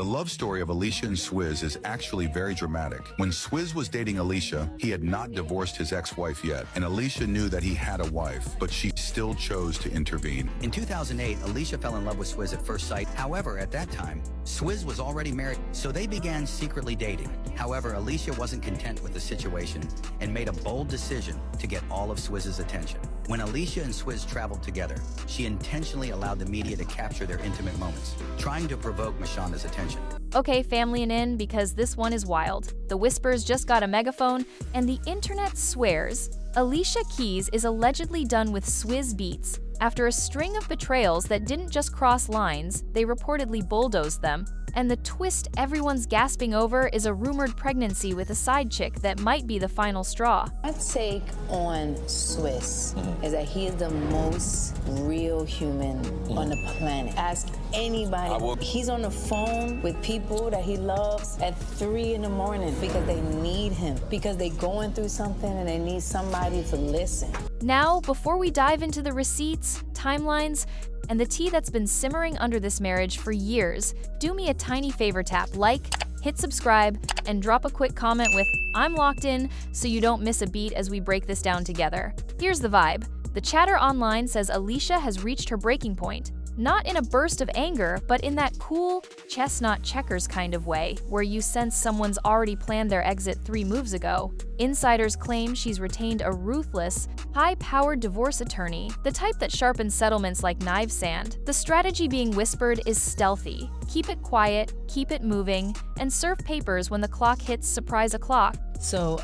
The love story of Alicia and Swizz is actually very dramatic. When Swizz was dating Alicia, he had not divorced his ex-wife yet, and Alicia knew that he had a wife, but she still chose to intervene. In 2008, Alicia fell in love with Swizz at first sight. However, at that time, Swizz was already married, so they began secretly dating. However, Alicia wasn't content with the situation and made a bold decision to get all of Swizz's attention. When Alicia and Swizz traveled together, she intentionally allowed the media to capture their intimate moments, trying to provoke Mashonda's attention. Okay, family and in, because this one is wild. The Whispers just got a megaphone, and the internet swears Alicia Keys is allegedly done with Swizz Beatz. After a string of betrayals that didn't just cross lines, they reportedly bulldozed them. And the twist everyone's gasping over is a rumored pregnancy with a side chick that might be the final straw. My take on Swizz is that he is the most real human on the planet. Ask anybody. He's on the phone with people that he loves at 3 in the morning because they need him, because they're going through something and they need somebody to listen. Now, before we dive into the receipts, timelines, and the tea that's been simmering under this marriage for years, do me a tiny favor, tap like, hit subscribe, and drop a quick comment with "I'm locked in" so you don't miss a beat as we break this down together. Here's the vibe. The chatter online says Alicia has reached her breaking point. Not in a burst of anger, but in that cool, chestnut checkers kind of way, where you sense someone's already planned their exit 3 moves ago. Insiders claim she's retained a ruthless, high-powered divorce attorney, the type that sharpens settlements like knives sand. The strategy being whispered is stealthy. Keep it quiet, keep it moving, and serve papers when the clock hits surprise o'clock. So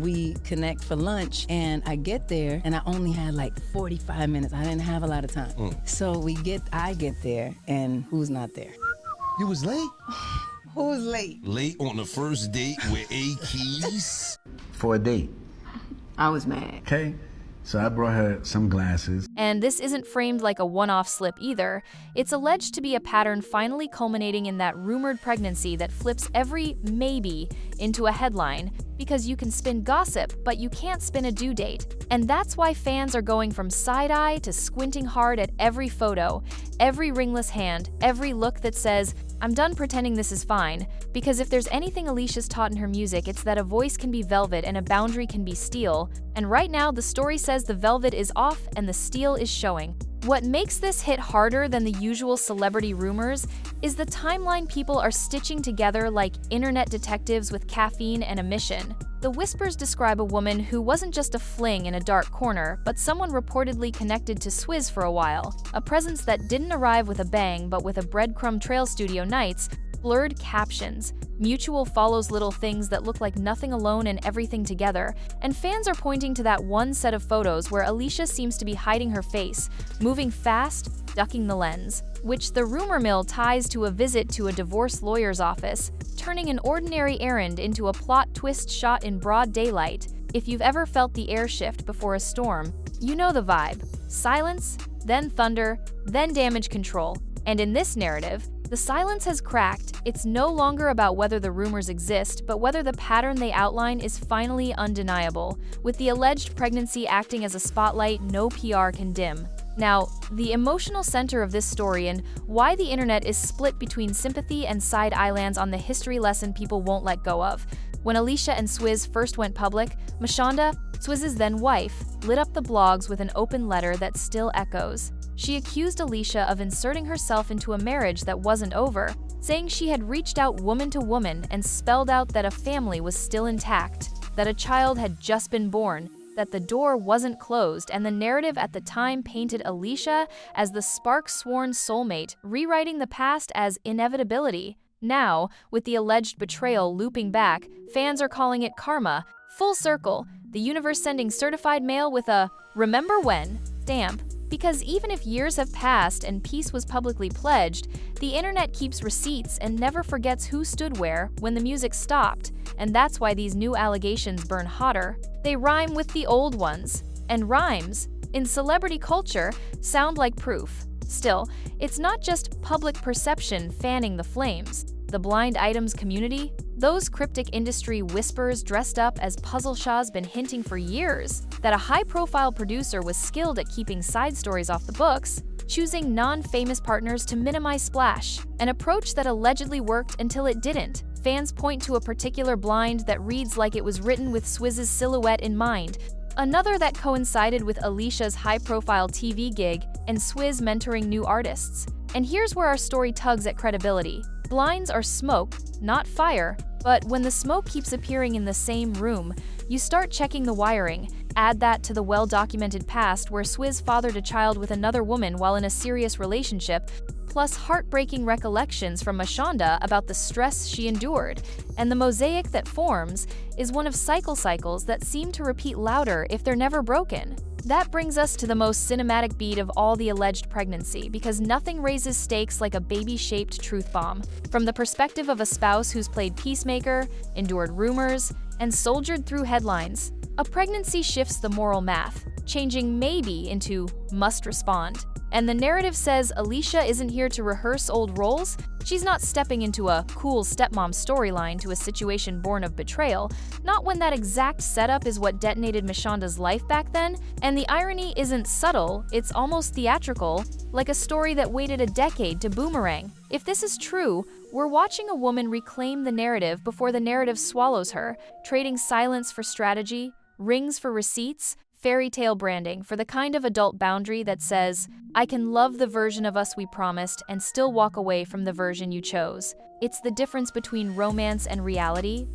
we connect for lunch, and I get there, and I only had like 45 minutes. I didn't have a lot of time. So I get there, and who's not there? You was late? Who's late? Late on the first date with A. Keys? For a date. I was mad. Okay, so I brought her some glasses. And this isn't framed like a one-off slip either. It's alleged to be a pattern finally culminating in that rumored pregnancy that flips every maybe into a headline, because you can spin gossip, but you can't spin a due date. And that's why fans are going from side-eye to squinting hard at every photo, every ringless hand, every look that says, "I'm done pretending this is fine," because if there's anything Alicia's taught in her music, it's that a voice can be velvet and a boundary can be steel. And right now, the story says the velvet is off and the steel is showing. What makes this hit harder than the usual celebrity rumors is the timeline people are stitching together like internet detectives with caffeine and a mission. The Whispers describe a woman who wasn't just a fling in a dark corner, but someone reportedly connected to Swizz for a while. A presence that didn't arrive with a bang, but with a breadcrumb trail studio nights, blurred captions, mutual follows, little things that look like nothing alone and everything together, and fans are pointing to that one set of photos where Alicia seems to be hiding her face, moving fast, ducking the lens, which the rumor mill ties to a visit to a divorce lawyer's office, turning an ordinary errand into a plot twist shot in broad daylight. If you've ever felt the air shift before a storm, you know the vibe. Silence, then thunder, then damage control. And in this narrative, the silence has cracked. It's no longer about whether the rumors exist, but whether the pattern they outline is finally undeniable. With the alleged pregnancy acting as a spotlight no PR can dim. Now, the emotional center of this story and why the internet is split between sympathy and side-eye lands on the history lesson people won't let go of. When Alicia and Swizz first went public, Mashonda, Swizz's then wife, lit up the blogs with an open letter that still echoes. She accused Alicia of inserting herself into a marriage that wasn't over, saying she had reached out woman to woman and spelled out that a family was still intact, that a child had just been born, that the door wasn't closed, and the narrative at the time painted Alicia as the spark-sworn soulmate, rewriting the past as inevitability. Now, with the alleged betrayal looping back, fans are calling it karma, full circle, the universe sending certified mail with a "remember when" stamp. Because even if years have passed and peace was publicly pledged, the internet keeps receipts and never forgets who stood where when the music stopped, and that's why these new allegations burn hotter. They rhyme with the old ones, and rhymes, in celebrity culture, sound like proof. Still, it's not just public perception fanning the flames. The blind items community, those cryptic industry whispers dressed up as puzzle shahs been hinting for years that a high-profile producer was skilled at keeping side stories off the books, choosing non-famous partners to minimize splash, an approach that allegedly worked until it didn't. Fans point to a particular blind that reads like it was written with Swizz's silhouette in mind, another that coincided with Alicia's high-profile TV gig and Swizz mentoring new artists. And here's where our story tugs at credibility. Blinds are smoke, not fire, but when the smoke keeps appearing in the same room, you start checking the wiring. Add that to the well-documented past where Swizz fathered a child with another woman while in a serious relationship, plus heartbreaking recollections from Mashonda about the stress she endured, and the mosaic that forms is one of cycles that seem to repeat louder if they're never broken. That brings us to the most cinematic beat of all the alleged pregnancy, because nothing raises stakes like a baby-shaped truth bomb. From the perspective of a spouse who's played peacemaker, endured rumors, and soldiered through headlines, a pregnancy shifts the moral math, changing maybe into must respond. And the narrative says Alicia isn't here to rehearse old roles. She's not stepping into a cool stepmom storyline to a situation born of betrayal, not when that exact setup is what detonated Mashonda's life back then. And the irony isn't subtle, it's almost theatrical, like a story that waited a decade to boomerang. If this is true, we're watching a woman reclaim the narrative before the narrative swallows her, trading silence for strategy, rings for receipts, fairy tale branding for the kind of adult boundary that says, I can love the version of us we promised and still walk away from the version you chose. It's the difference between romance and reality,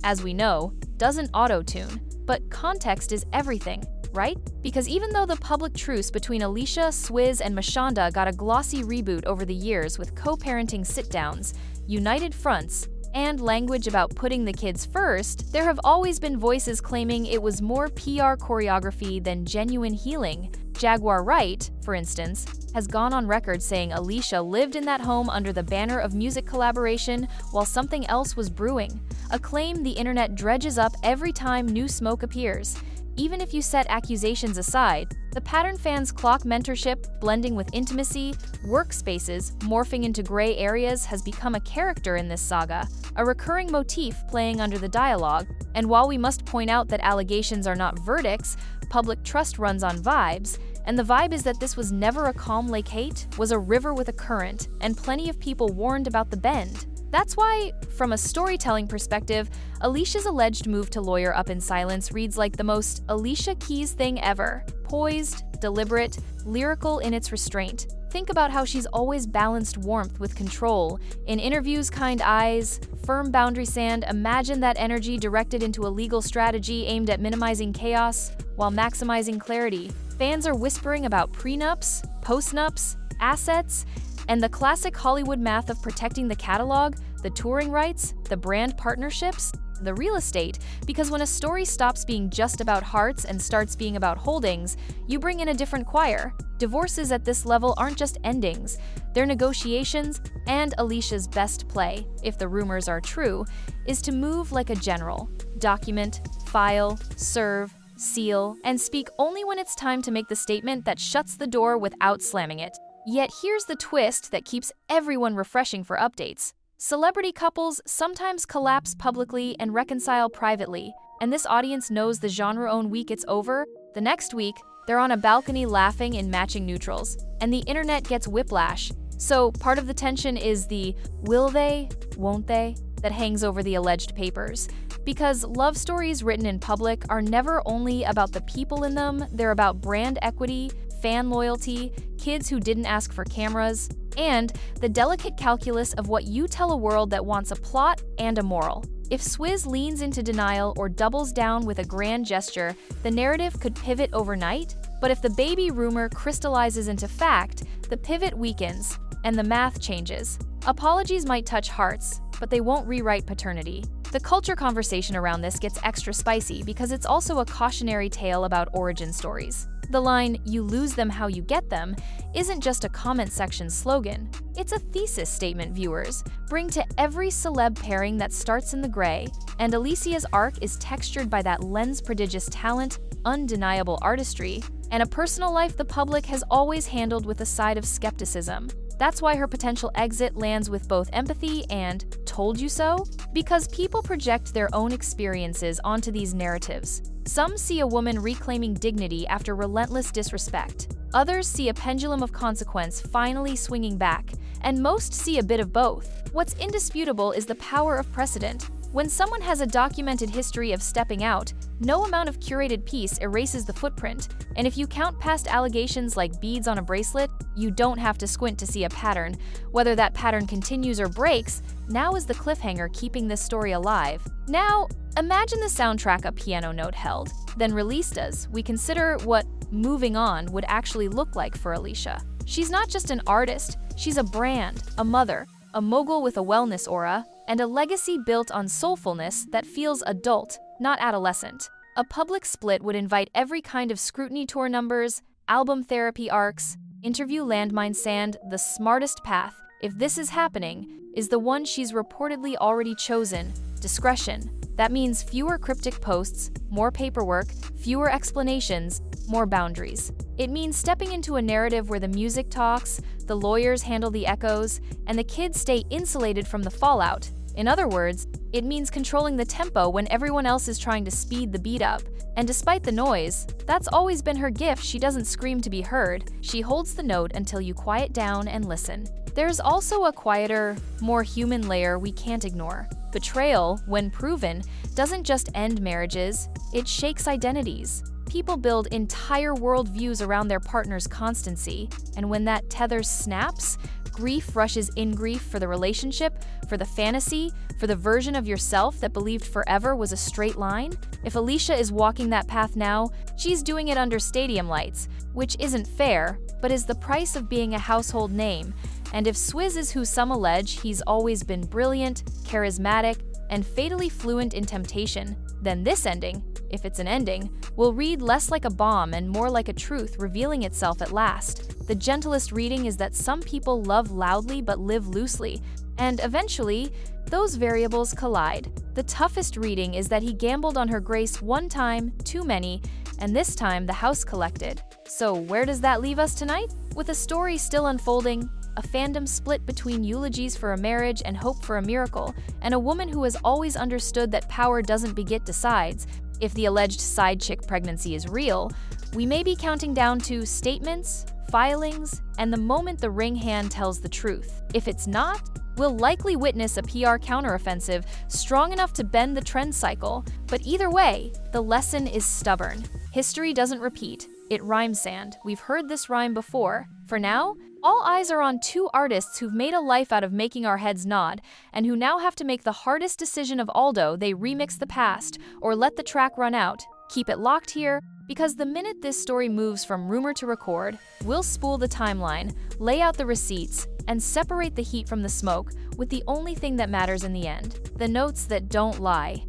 as we know, doesn't auto-tune, but context is everything, right? Because even though the public truce between Alicia, Swizz, and Mashonda got a glossy reboot over the years with co-parenting sit-downs, united fronts, and language about putting the kids first, there have always been voices claiming it was more PR choreography than genuine healing. Jaguar Wright, for instance, has gone on record saying Alicia lived in that home under the banner of music collaboration while something else was brewing, a claim the internet dredges up every time new smoke appears. Even if you set accusations aside, the pattern fans clock mentorship, blending with intimacy, workspaces, morphing into gray areas has become a character in this saga, a recurring motif playing under the dialogue. And while we must point out that allegations are not verdicts, public trust runs on vibes, and the vibe is that this was never a calm lake hate, was a river with a current, and plenty of people warned about the bend. That's why, from a storytelling perspective, Alicia's alleged move to lawyer up in silence reads like the most Alicia Keys thing ever. Poised, deliberate, lyrical in its restraint. Think about how she's always balanced warmth with control. In interviews, kind eyes, firm boundary sand. Imagine that energy directed into a legal strategy aimed at minimizing chaos while maximizing clarity. Fans are whispering about prenups, postnups, assets, and the classic Hollywood math of protecting the catalog, the touring rights, the brand partnerships, the real estate, because when a story stops being just about hearts and starts being about holdings, you bring in a different choir. Divorces at this level aren't just endings, they're negotiations, and Alicia's best play, if the rumors are true, is to move like a general. Document, file, serve, seal, and speak only when it's time to make the statement that shuts the door without slamming it. Yet here's the twist that keeps everyone refreshing for updates. Celebrity couples sometimes collapse publicly and reconcile privately, and this audience knows the genre-own week it's over. The next week, they're on a balcony laughing in matching neutrals, and the internet gets whiplash. So part of the tension is the will they, won't they, that hangs over the alleged papers. Because love stories written in public are never only about the people in them, they're about brand equity, fan loyalty, kids who didn't ask for cameras, and the delicate calculus of what you tell a world that wants a plot and a moral. If Swizz leans into denial or doubles down with a grand gesture, the narrative could pivot overnight, but if the baby rumor crystallizes into fact, the pivot weakens, and the math changes. Apologies might touch hearts, but they won't rewrite paternity. The culture conversation around this gets extra spicy because it's also a cautionary tale about origin stories. The line, "you lose them how you get them," isn't just a comment section slogan. It's a thesis statement viewers bring to every celeb pairing that starts in the gray, and Alicia's arc is textured by that lens-prodigious talent, undeniable artistry, and a personal life the public has always handled with a side of skepticism. That's why her potential exit lands with both empathy and "told you so?" Because people project their own experiences onto these narratives. Some see a woman reclaiming dignity after relentless disrespect. Others see a pendulum of consequence finally swinging back, and most see a bit of both. What's indisputable is the power of precedent. When someone has a documented history of stepping out, no amount of curated piece erases the footprint, and if you count past allegations like beads on a bracelet, you don't have to squint to see a pattern. Whether that pattern continues or breaks, now is the cliffhanger keeping this story alive. Now, imagine the soundtrack a piano note held, then released as we consider what moving on would actually look like for Alicia. She's not just an artist, she's a brand, a mother, a mogul with a wellness aura, and a legacy built on soulfulness that feels adult, not adolescent. A public split would invite every kind of scrutiny: tour numbers, album therapy arcs, interview landmine sand. The smartest path, if this is happening, is the one she's reportedly already chosen: discretion. That means fewer cryptic posts, more paperwork, fewer explanations, more boundaries. It means stepping into a narrative where the music talks, the lawyers handle the echoes, and the kids stay insulated from the fallout. In other words, it means controlling the tempo when everyone else is trying to speed the beat up. And despite the noise, that's always been her gift. She doesn't scream to be heard. She holds the note until you quiet down and listen. There's also a quieter, more human layer we can't ignore. Betrayal, when proven, doesn't just end marriages, it shakes identities. People build entire worldviews around their partner's constancy, and when that tether snaps, grief rushes in. Grief for the relationship, for the fantasy, for the version of yourself that believed forever was a straight line. If Alicia is walking that path now, she's doing it under stadium lights, which isn't fair, but is the price of being a household name. And if Swizz is who some allege he's always been: brilliant, charismatic, and fatally fluent in temptation, then this ending, if it's an ending, will read less like a bomb and more like a truth revealing itself at last. The gentlest reading is that some people love loudly but live loosely, and eventually, those variables collide. The toughest reading is that he gambled on her grace one time, too many, and this time the house collected. So where does that leave us tonight? With a story still unfolding, a fandom split between eulogies for a marriage and hope for a miracle, and a woman who has always understood that power doesn't beget decides. If the alleged side chick pregnancy is real, we may be counting down to statements, filings, and the moment the ring hand tells the truth. If it's not, we'll likely witness a PR counteroffensive strong enough to bend the trend cycle. But either way, the lesson is stubborn. History doesn't repeat, it rhymes sand. We've heard this rhyme before. For now, all eyes are on two artists who've made a life out of making our heads nod, and who now have to make the hardest decision of all: do they remix the past or let the track run out? Keep it locked here, because the minute this story moves from rumor to record, we'll spool the timeline, lay out the receipts, and separate the heat from the smoke with the only thing that matters in the end: the notes that don't lie.